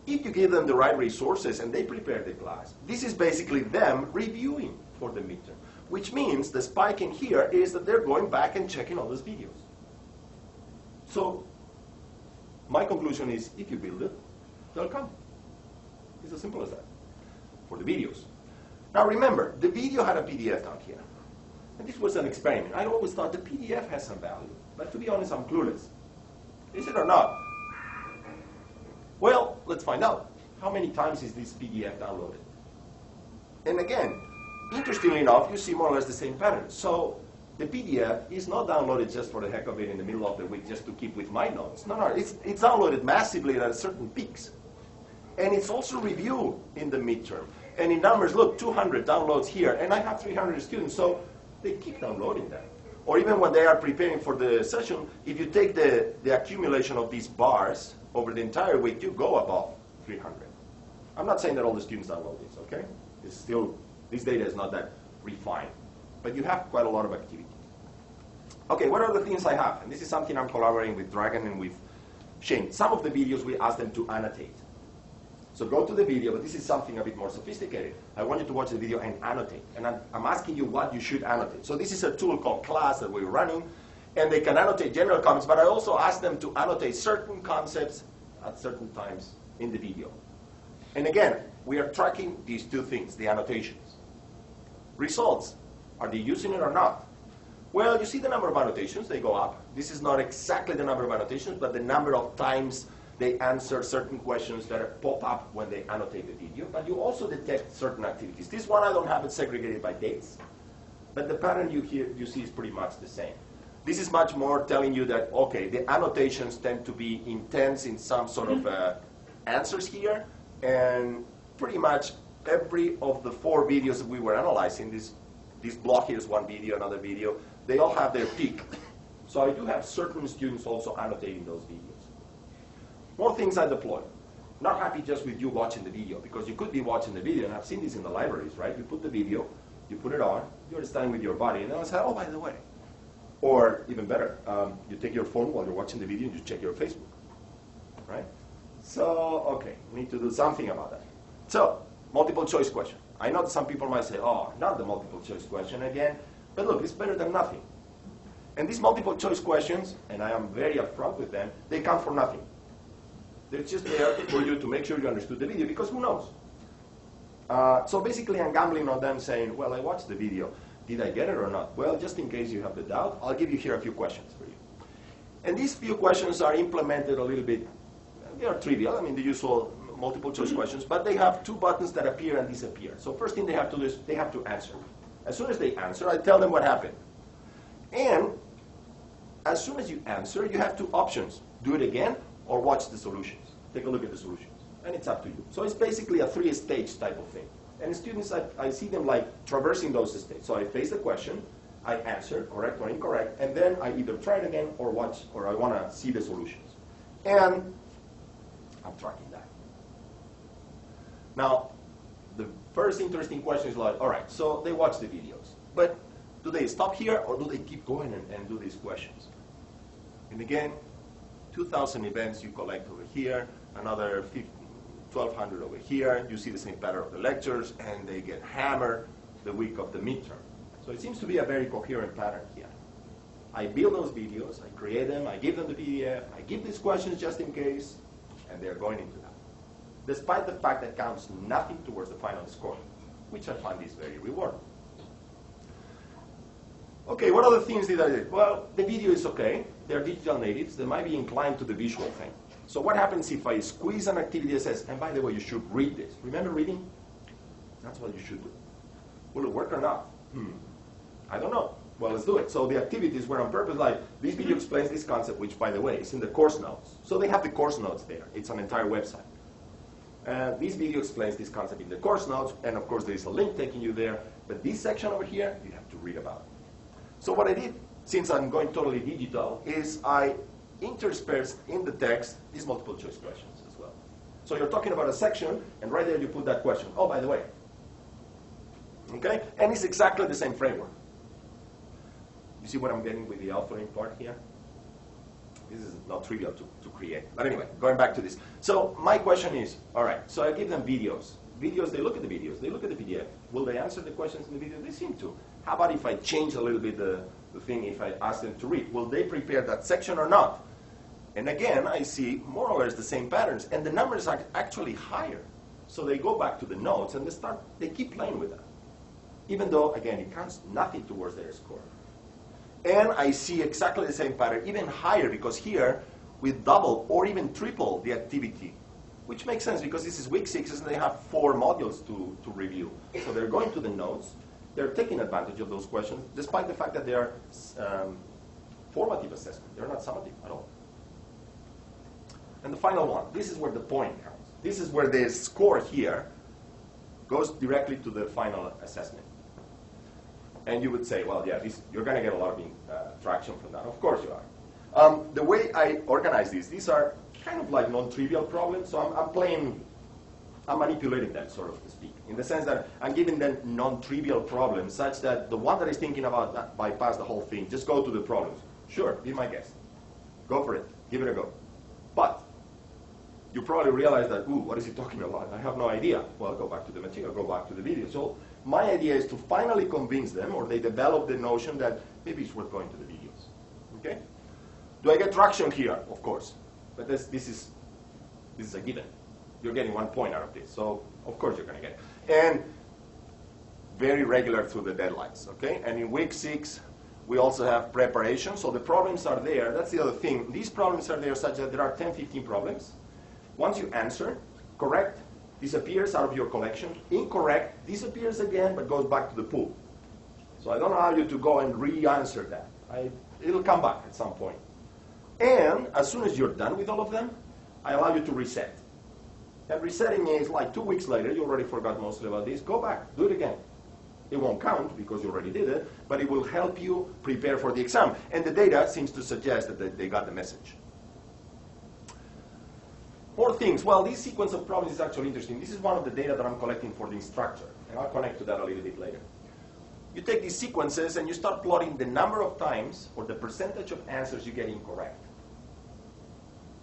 if you give them the right resources and they prepare the class, this is basically them reviewing for the midterm, which means the spike in here is that they're going back and checking all those videos. So my conclusion is, if you build it, they'll come. It's as simple as that for the videos. Now remember, the video had a PDF down here. And this was an experiment. I always thought the PDF has some value. But to be honest, I'm clueless. Is it or not? Well, let's find out. How many times is this PDF downloaded? And again, interestingly enough, you see more or less the same pattern. So the PDF is not downloaded just for the heck of it in the middle of the week just to keep with my notes. No, it's downloaded massively at certain peaks. And it's also reviewed in the midterm. And in numbers, look, 200 downloads here, and I have 300 students, so they keep downloading that. Or even when they are preparing for the session, if you take the accumulation of these bars over the entire week, you go above 300. I'm not saying that all the students download this, okay? It's still, this data is not that refined. But you have quite a lot of activity. Okay, what are the things I have? And this is something I'm collaborating with Dragon and with Shane. Some of the videos we ask them to annotate. So go to the video, but this is something a bit more sophisticated. I want you to watch the video and annotate. And I'm asking you what you should annotate. So this is a tool called Class that we're running, and they can annotate general comments, but I also ask them to annotate certain concepts at certain times in the video. And again, we are tracking these two things, the annotations. Results, are they using it or not? Well, you see the number of annotations, they go up. This is not exactly the number of annotations, but the number of times they answer certain questions that pop up when they annotate the video, but you also detect certain activities. This one I don't have it segregated by dates, but the pattern you see is pretty much the same. This is much more telling you that, okay, the annotations tend to be intense in some sort of answers here, and pretty much every of the 4 videos that we were analyzing, this block here is one video, another video, they all have their peak. So I do have certain students also annotating those videos. More things I deploy. Not happy just with you watching the video, because you could be watching the video, and I've seen this in the libraries, right? You put the video, you put it on, you're standing with your body, and then I say, oh, by the way. Or even better, you take your phone while you're watching the video and you check your Facebook, right? So, okay, we need to do something about that. So, multiple choice question. I know that some people might say, oh, not the multiple choice question again, but look, it's better than nothing. And these multiple choice questions, and I am very upfront with them, they come for nothing. They're just there for you to make sure you understood the video, because who knows? So basically I'm gambling on them saying, well, I watched the video. Did I get it or not? Well, just in case you have the doubt, I'll give you here a few questions for you. And these few questions are implemented a little bit, they are trivial, I mean the usual multiple choice questions, but they have 2 buttons that appear and disappear. So first thing they have to do is they have to answer. As soon as they answer, I tell them what happened. And as soon as you answer, you have 2 options. Do it again or watch the solutions. Take a look at the solutions. And it's up to you. So it's basically a 3-stage type of thing. And students, I see them like traversing those stages. So I face the question, I answer, correct or incorrect, and then I either try it again or watch, or I want to see the solutions. And I'm tracking that. Now, the first interesting question is like, all right, so they watch the videos. But do they stop here or do they keep going and do these questions? And again, 2,000 events you collect over here, another 1,200 over here. You see the same pattern of the lectures, and they get hammered the week of the midterm. So it seems to be a very coherent pattern here. I build those videos, I create them, I give them the PDF, I give these questions just in case, and they're going into that. Despite the fact that counts nothing towards the final score, which I find is very rewarding. Okay, what other things did I do? Well, the video is okay. They're digital natives. They might be inclined to the visual thing. So what happens if I squeeze an activity that says, and by the way, you should read this. Remember reading? That's what you should do. Will it work or not? I don't know. Well, let's do it. So the activities were on purpose, like this video explains this concept, which, by the way, is in the course notes. So they have the course notes there. It's an entire website. This video explains this concept in the course notes, and of course there is a link taking you there. But this section over here, you have to read about it. So what I did, since I'm going totally digital, is I interspersed in the text these multiple choice questions as well. So you're talking about a section, and right there you put that question. Oh, by the way. Okay? And it's exactly the same framework. You see what I'm getting with the authoring part here? This is not trivial to create. But anyway, going back to this. So my question is, all right, so I give them videos. Videos, they look at the videos, they look at the PDF. Will they answer the questions in the video? They seem to. How about if I change a little bit the thing, if I ask them to read? Will they prepare that section or not? And again, I see more or less the same patterns, and the numbers are actually higher. So they go back to the notes, and they keep playing with that. Even though, again, it counts nothing towards their score. And I see exactly the same pattern, even higher, because here we double or even triple the activity, which makes sense because this is week 6 and they have 4 modules to review. So they're going to the notes, they're taking advantage of those questions, despite the fact that they are formative assessment. They're not summative at all. And the final one, this is where the point counts. This is where the score here goes directly to the final assessment. And you would say, well, yeah, you're going to get a lot of traction from that. Of course you are. The way I organize these are kind of like non-trivial problems. So I'm manipulating them, sort of to speak, in the sense that I'm giving them non-trivial problems such that the one that is thinking about that bypass the whole thing, just go to the problems. Sure, be my guest. Go for it. Give it a go. But you probably realize that, ooh, what is he talking about? I have no idea. Well, go back to the material, go back to the video. So my idea is to finally convince them, or they develop the notion that maybe it's worth going to the videos. Okay? Do I get traction here? Of course. But this is a given. You're getting 1 point out of this. So of course you're going to get it. And very regular through the deadlines. Okay? And in week 6, we also have preparation. So the problems are there. That's the other thing. These problems are there such that there are 10, 15 problems. Once you answer, correct, disappears out of your collection. Incorrect, disappears again, but goes back to the pool. So I don't allow you to go and re-answer that. It'll come back at some point. And as soon as you're done with all of them, I allow you to reset. And resetting is like 2 weeks later, you already forgot mostly about this, go back, do it again. It won't count because you already did it, but it will help you prepare for the exam. And the data seems to suggest that they got the message. More things. Well, this sequence of problems is actually interesting. This is one of the data that I'm collecting for the instructor, and I'll connect to that a little bit later. You take these sequences and you start plotting the number of times or the percentage of answers you get incorrect.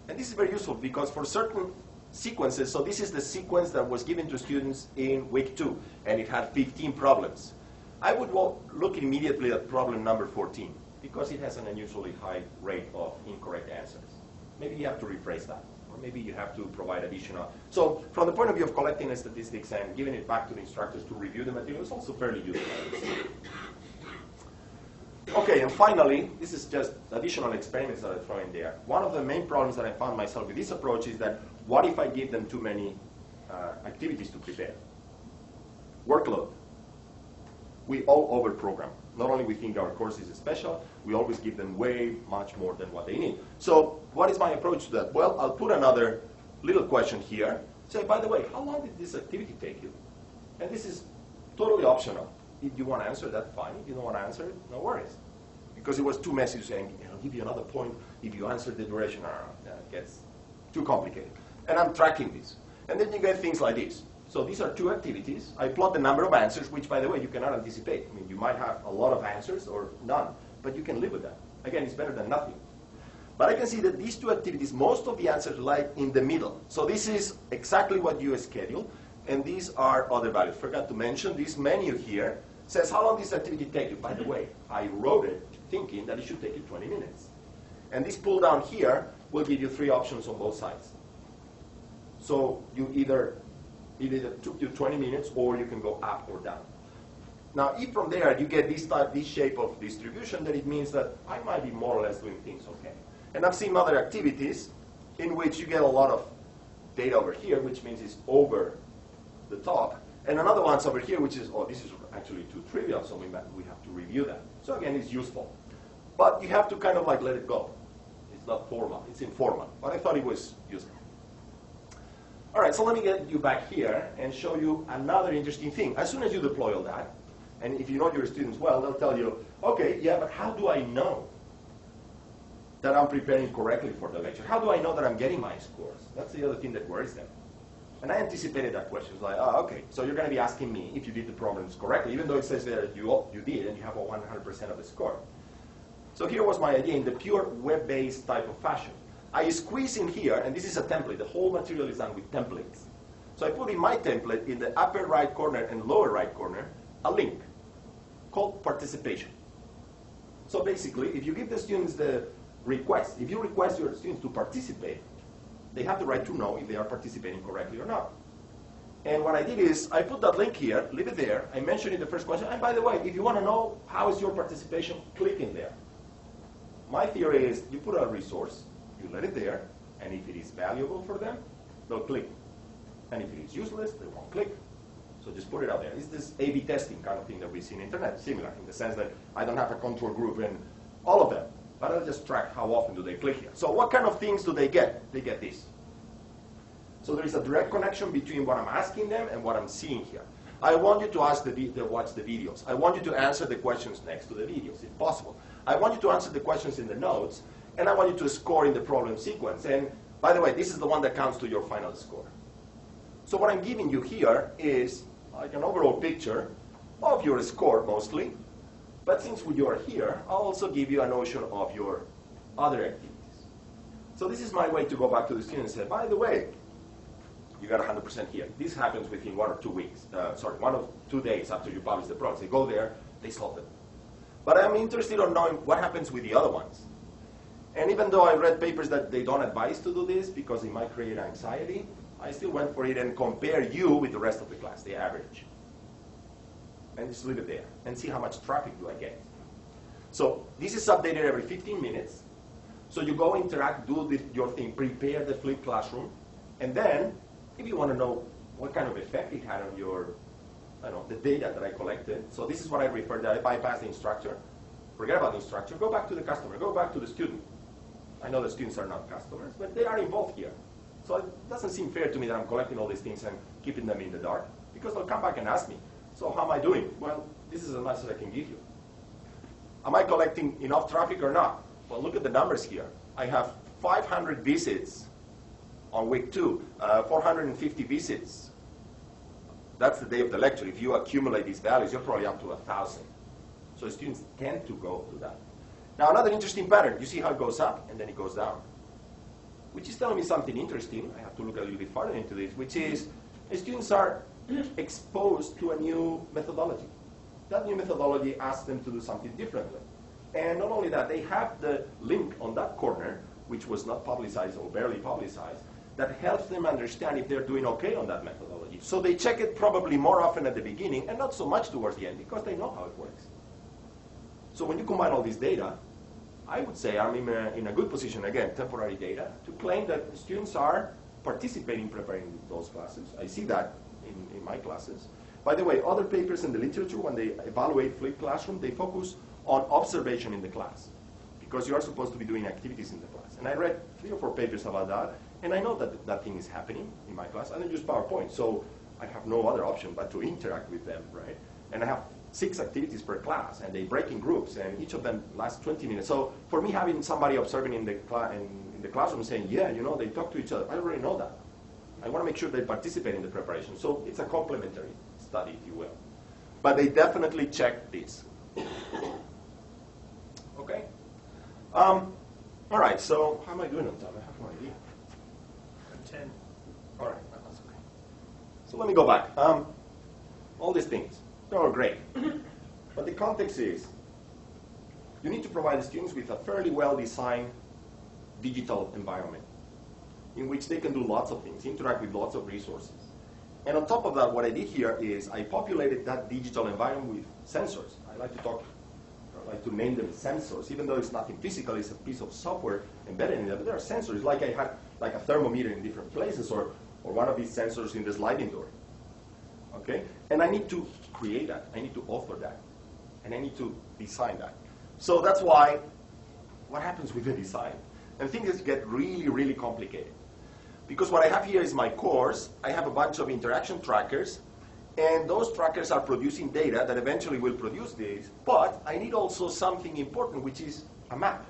And this is very useful because for certain sequences, so this is the sequence that was given to students in week 2, and it had 15 problems. I would look immediately at problem number 14 because it has an unusually high rate of incorrect answers. Maybe you have to rephrase that. Or maybe you have to provide additional. So from the point of view of collecting the statistics and giving it back to the instructors to review the material, it's also fairly useful. Okay, and finally, this is just additional experiments that I throw in there. One of the main problems that I found myself with this approach is that what if I give them too many activities to prepare? Workload. We all overprogram. Not only we think our course is special, we always give them way much more than what they need. So what is my approach to that? Well, I'll put another little question here. Say, by the way, how long did this activity take you? And this is totally optional. If you want to answer that, fine. If you don't want to answer it, no worries. Because it was too messy saying, I'll give you another point if you answer the duration. It gets too complicated. And I'm tracking this. And then you get things like this. So these are 2 activities. I plot the number of answers, which, by the way, you cannot anticipate. I mean, you might have a lot of answers or none, but you can live with that. Again, it's better than nothing. But I can see that these 2 activities, most of the answers lie in the middle. So this is exactly what you schedule, and these are other values. Forgot to mention, this menu here says how long this activity take you. By the way, I wrote it thinking that it should take you 20 minutes. And this pull down here will give you 3 options on both sides. So you either it took you 20 minutes, or you can go up or down. Now, if from there you get this shape of distribution, then it means that I might be more or less doing things okay. And I've seen other activities in which you get a lot of data over here, which means it's over the top. And another one's over here, which is, oh, this is actually too trivial, so we have to review that. So again, it's useful. But you have to kind of like let it go. It's not formal, it's informal. But I thought it was useful. All right, so let me get you back here and show you another interesting thing. As soon as you deploy all that, and if you know your students well, they'll tell you, okay, yeah, but how do I know that I'm preparing correctly for the lecture? How do I know that I'm getting my scores? That's the other thing that worries them. And I anticipated that question. It's like, oh, okay, so you're going to be asking me if you did the problems correctly, even though it says that you did and you have a 100% of the score. So here was my idea in the pure web-based type of fashion. I squeeze in here, and this is a template. The whole material is done with templates. So I put in my template in the upper right corner and lower right corner a link called participation. So basically, if you give the students the request. If you request your students to participate, they have the right to know if they are participating correctly or not. And what I did is I put that link here, leave it there. I mentioned in the first question, and by the way, if you want to know how is your participation, click in there. My theory is you put a resource, you let it there, and if it is valuable for them, they'll click. And if it is useless, they won't click. So just put it out there. It's this A/B testing kind of thing that we see in the internet, similar in the sense that I don't have a control group in all of them, but I'll just track how often do they click here. So what kind of things do they get? They get this. So there is a direct connection between what I'm asking them and what I'm seeing here. I want you to watch the videos. I want you to answer the questions next to the videos, if possible. I want you to answer the questions in the notes, and I want you to score in the problem sequence. And by the way, this is the one that counts to your final score. So what I'm giving you here is like an overall picture of your score, mostly. But since you are here, I'll also give you a notion of your other activities. So this is my way to go back to the student and say, by the way, you got 100% here. This happens within 1 or 2 weeks. 1 or 2 days after you publish the products. They go there, they solve it. But I'm interested in knowing what happens with the other ones. And even though I read papers that they don't advise to do this because it might create anxiety, I still went for it and compare you with the rest of the class, the average. And just leave it there and see how much traffic do I get. So this is updated every 15 minutes. So you go interact, do your thing, prepare the flipped classroom, and then if you want to know what kind of effect it had on your, the data that I collected. So this is what I refer to. I bypass the instructor. Forget about the instructor. Go back to the customer. Go back to the student. I know the students are not customers, but they are involved here. So it doesn't seem fair to me that I'm collecting all these things and keeping them in the dark, because they'll come back and ask me, so how am I doing? Well, this is as much as I can give you. Am I collecting enough traffic or not? Well, look at the numbers here. I have 500 visits on week 2, 450 visits. That's the day of the lecture. If you accumulate these values, you're probably up to 1,000. So students tend to go to that. Now, another interesting pattern. You see how it goes up and then it goes down, which is telling me something interesting. I have to look a little bit further into this, which is students are exposed to a new methodology. That new methodology asks them to do something differently. And not only that, they have the link on that corner, which was not publicized or barely publicized, that helps them understand if they're doing okay on that methodology. So they check it probably more often at the beginning and not so much towards the end because they know how it works. So when you combine all this data, I would say I'm in a good position, again, temporary data, to claim that students are participating in preparing those classes. I see that in my classes. By the way, other papers in the literature, when they evaluate flipped classroom, they focus on observation in the class because you are supposed to be doing activities in the class. And I read 3 or 4 papers about that, and I know that that thing is happening in my class. I don't use PowerPoint, so I have no other option but to interact with them, right? And I have 6 activities per class, and they break in groups, and each of them lasts 20 minutes. So for me, having somebody observing in the classroom saying, yeah, they talk to each other, I already know that. I want to make sure they participate in the preparation. So it's a complementary study, if you will. But they definitely check this. Okay? All right, so how am I doing on time? I have no idea. 10. All right, that's okay. So let me go back. All these things, they're all great. But the context is, you need to provide the students with a fairly well-designed digital environment in which they can do lots of things, interact with lots of resources. And on top of that, what I did here is I populated that digital environment with sensors. I like to name them sensors, even though it's nothing physical, it's a piece of software embedded in it. But there are sensors, like I had like a thermometer in different places, or one of these sensors in the sliding door. Okay? And I need to create that, I need to author that, and I need to design that. So that's why, what happens with the design? And things get really, really complicated. Because what I have here is my course, I have a bunch of interaction trackers, and those trackers are producing data that eventually will produce this, but I need also something important, which is a map.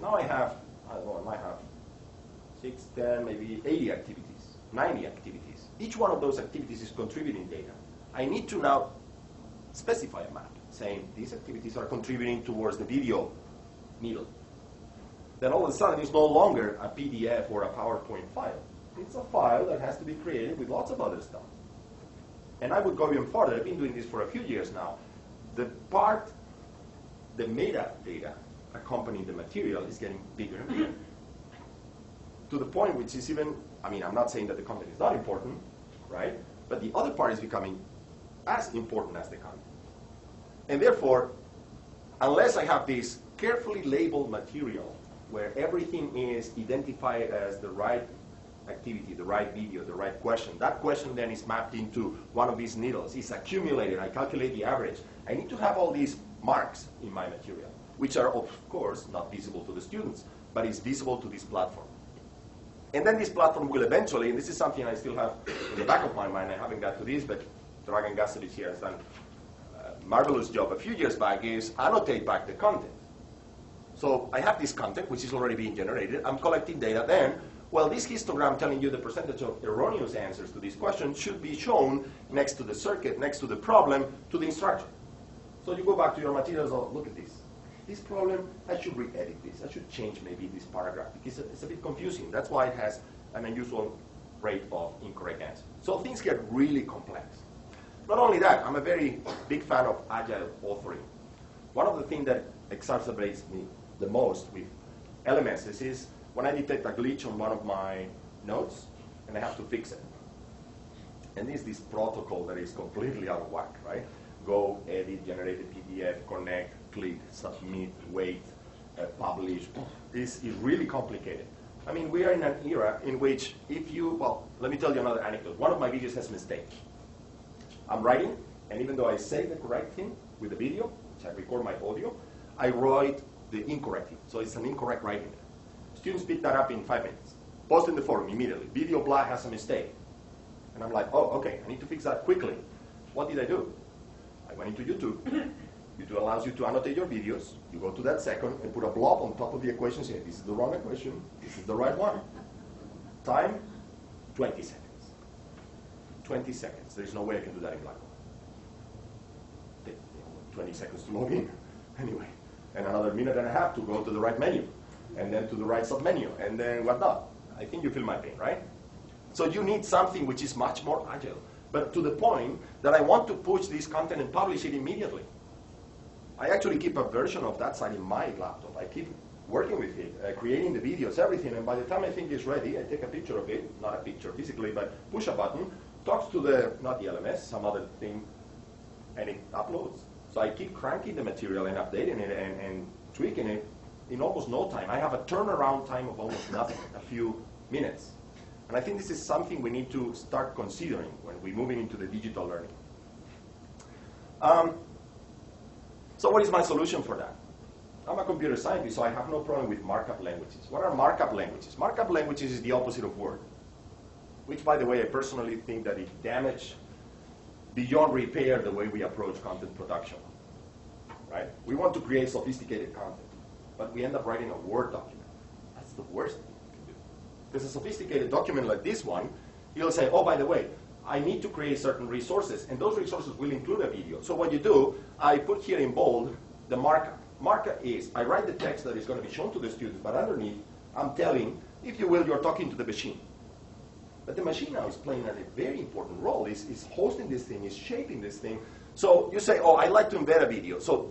Now I have, I don't know, I might have 6, 10, maybe 80 activities, 90 activities. Each one of those activities is contributing data. I need to now specify a map, saying these activities are contributing towards the video needle. Then all of a sudden it's no longer a PDF or a PowerPoint file. It's a file that has to be created with lots of other stuff. And I would go even further. I've been doing this for a few years now. The meta data, accompanying the material is getting bigger and bigger. To the point which is even, I mean, I'm not saying that the content is not important, right? But the other part is becoming as important as the content. And therefore, unless I have this carefully labeled material where everything is identified as the right activity, the right video, the right question, that question then is mapped into one of these needles. It's accumulated. I calculate the average. I need to have all these marks in my material, which are, of course, not visible to the students, but is visible to this platform. And then this platform will eventually, and this is something I still have in the back of my mind, I haven't got to this, but Dragan Gasevic here has done a marvelous job a few years back, is annotate back the content. So I have this content, which is already being generated. I'm collecting data then. Well, this histogram telling you the percentage of erroneous answers to this question should be shown next to the circuit, next to the problem, to the instructor. So you go back to your materials, oh, look at this. This problem, I should re-edit this. I should change maybe this paragraph because it's a bit confusing. That's why it has an unusual rate of incorrect answers. So things get really complex. Not only that, I'm a very big fan of agile authoring. One of the things that exacerbates me the most with LMSs is when I detect a glitch on one of my notes and I have to fix it. And there's this protocol that is completely out of whack, right? Go, edit, generate a PDF, connect, click, submit, wait, publish. This is really complicated. I mean, we are in an era in which if you, well, let me tell you another anecdote. One of my videos has mistakes. I'm writing, and even though I say the correct thing with the video, which I record my audio, I write the incorrect thing. So it's an incorrect writing. Students pick that up in 5 minutes. Post in the forum immediately. Video blah has a mistake. And I'm like, oh, okay, I need to fix that quickly. What did I do? I went into YouTube. YouTube allows you to annotate your videos. You go to that second and put a blob on top of the equation saying, this is the wrong equation, this is the right one. Time, 20 seconds. 20 seconds. There is no way I can do that in Blackboard. Take 20 seconds to log in. Anyway, and another minute and a half to go to the right menu, and then to the right submenu, and then whatnot. I think you feel my pain, right? So you need something which is much more agile, but to the point that I want to push this content and publish it immediately. I actually keep a version of that site in my laptop. I keep working with it, creating the videos, everything, and by the time I think it's ready, I take a picture of it, not a picture physically, but push a button, talks to the, not the LMS, some other thing, and it uploads. So I keep cranking the material and updating it and tweaking it in almost no time. I have a turnaround time of almost nothing, a few minutes. And I think this is something we need to start considering when we're moving into the digital learning. So what is my solution for that? I'm a computer scientist, so I have no problem with markup languages. What are markup languages? Markup languages is the opposite of Word, which, by the way, I personally think that it damaged beyond repair the way we approach content production. Right? We want to create sophisticated content, but we end up writing a Word document. That's the worst thing you can do. Because a sophisticated document like this one, you'll say, oh, by the way, I need to create certain resources, and those resources will include a video. So what you do, I put here in bold the markup. Markup is, I write the text that is going to be shown to the students, but underneath, I'm telling, if you will, you're talking to the machine. But the machine now is playing a very important role. It's hosting this thing, is shaping this thing. So you say, oh, I like to embed a video. So ...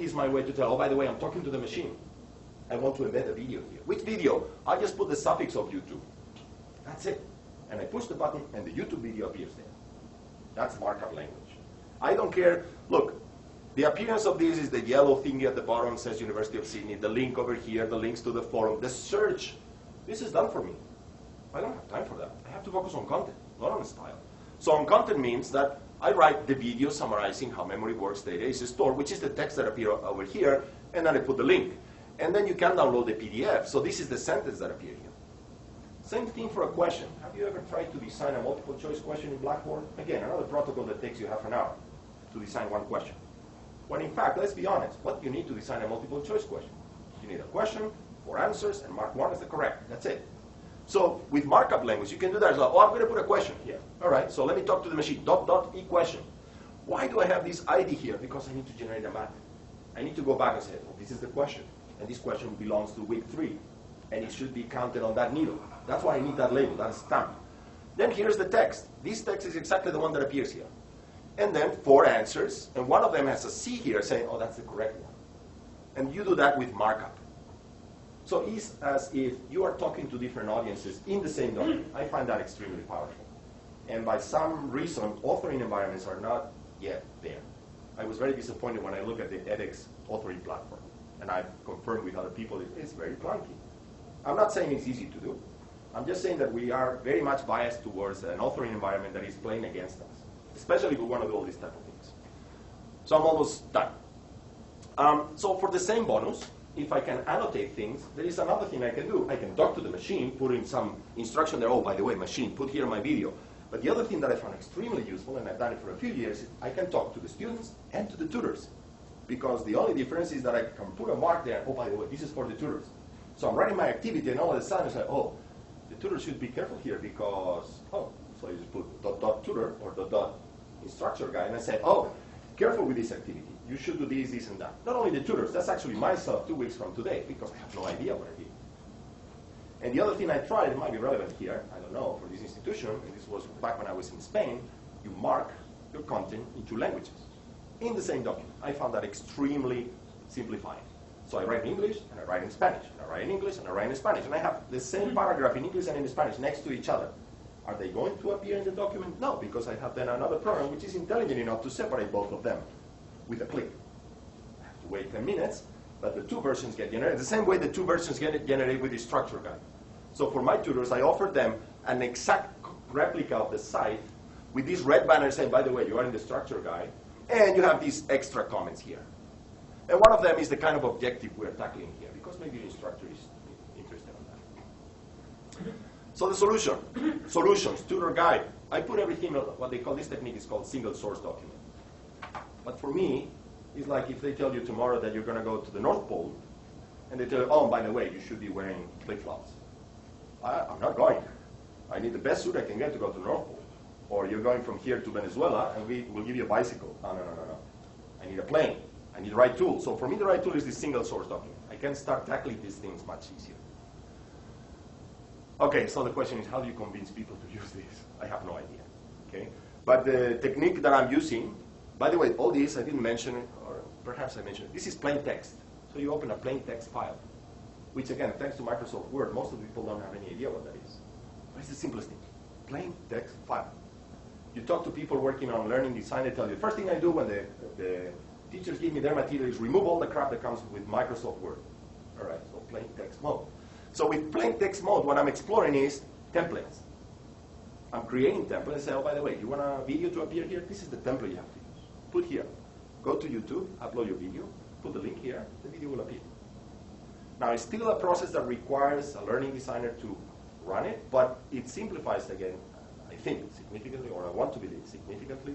is my way to tell, oh, by the way, I'm talking to the machine. I want to embed a video here. Which video? I just put the suffix of YouTube. That's it. And I push the button, and the YouTube video appears there. That's markup language. I don't care. Look, the appearance of this is the yellow thingy at the bottom, says University of Sydney, the link over here, the links to the forum, the search. This is done for me. I don't have time for that. I have to focus on content, not on style. So on content means that I write the video summarizing how memory works, data is stored, which is the text that appears over here, and then I put the link. And then you can download the PDF. So this is the sentence that appears here. Same thing for a question. Have you ever tried to design a multiple choice question in Blackboard? Again, another protocol that takes you half an hour to design one question. When in fact, let's be honest, what do you need to design a multiple choice question? You need a question, 4 answers, and mark 1 as the correct. That's it. So with markup language, you can do that. It's like, oh, I'm going to put a question here. All right, so let me talk to the machine. ... e question. Why do I have this ID here? Because I need to generate a map. I need to go back and say, well, this is the question. And this question belongs to week 3. And it should be counted on that needle. That's why I need that label, that stamp. Then here's the text. This text is exactly the one that appears here. And then 4 answers, and one of them has a C here saying, oh, that's the correct one. And you do that with markup. So it's as if you are talking to different audiences in the same document. I find that extremely powerful. And by some reason, authoring environments are not yet there. I was very disappointed when I look at the edX authoring platform. And I've confirmed with other people it's very clunky. I'm not saying it's easy to do. I'm just saying that we are very much biased towards an authoring environment that is playing against us, especially if we want to do all these type of things. So I'm almost done. So for the same bonus, if I can annotate things, there is another thing I can do. I can talk to the machine, put in some instruction there. Oh, by the way, machine, put here my video. But the other thing that I found extremely useful, and I've done it for a few years, is I can talk to the students and to the tutors. Because the only difference is that I can put a mark there. Oh, by the way, this is for the tutors. So I'm running my activity, and all of a sudden it's like, oh, the tutor should be careful here because, oh, so you just put dot tutor or dot instructor guide, and I say, oh, careful with this activity. You should do this, this, and that. Not only the tutors, that's actually myself 2 weeks from today because I have no idea what I did. And the other thing I tried, it might be relevant here, I don't know, for this institution, and this was back when I was in Spain, you mark your content in 2 languages in the same document. I found that extremely simplifying. So I write in English, and I write in Spanish, and I write in English, and I write in Spanish, and I have the same paragraph in English and in Spanish next to each other. Are they going to appear in the document? No, because I have then another program which is intelligent enough to separate both of them with a click. I have to wait 10 minutes, but the 2 versions get generated. The same way the 2 versions get generated with the structure guide. So for my tutors, I offer them an exact replica of the site with this red banner saying, by the way, you are in the structure guide, and you have these extra comments here. And one of them is the kind of objective we're tackling here, because maybe the instructor is interested in that. So the solution, solutions, tutor guide. I put everything, what they call, this technique is called single source document. But for me, it's like if they tell you tomorrow that you're going to go to the North Pole, and they tell you, oh, by the way, you should be wearing flip-flops. I'm not going. I need the best suit I can get to go to the North Pole. Or you're going from here to Venezuela, and we will give you a bicycle. No. I need a plane. I need the right tool. So for me, the right tool is this single source document. I can start tackling these things much easier. Okay, so the question is, how do you convince people to use this? I have no idea. Okay, but the technique that I'm using, by the way, all this I didn't mention it, or perhaps I mentioned it. This is plain text. So you open a plain text file, which again, thanks to Microsoft Word, most of the people don't have any idea what that is. But it's the simplest thing. Plain text file. You talk to people working on learning design, they tell you, the first thing I do when the teachers give me their material is remove all the crap that comes with Microsoft Word. All right, so plain text mode. So with plain text mode, what I'm exploring is templates. I'm creating templates and say, oh, by the way, you want a video to appear here? This is the template you have to use. Put here. Go to YouTube, upload your video, put the link here, the video will appear. Now, it's still a process that requires a learning designer to run it, but it simplifies, again, I think, significantly, or I want to believe significantly,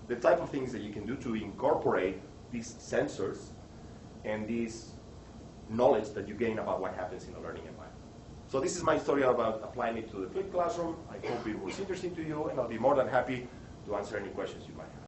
the type of things that you can do to incorporate these sensors and this knowledge that you gain about what happens in a learning environment. So this is my story about applying it to the flipped classroom. I hope it was interesting to you, and I'll be more than happy to answer any questions you might have.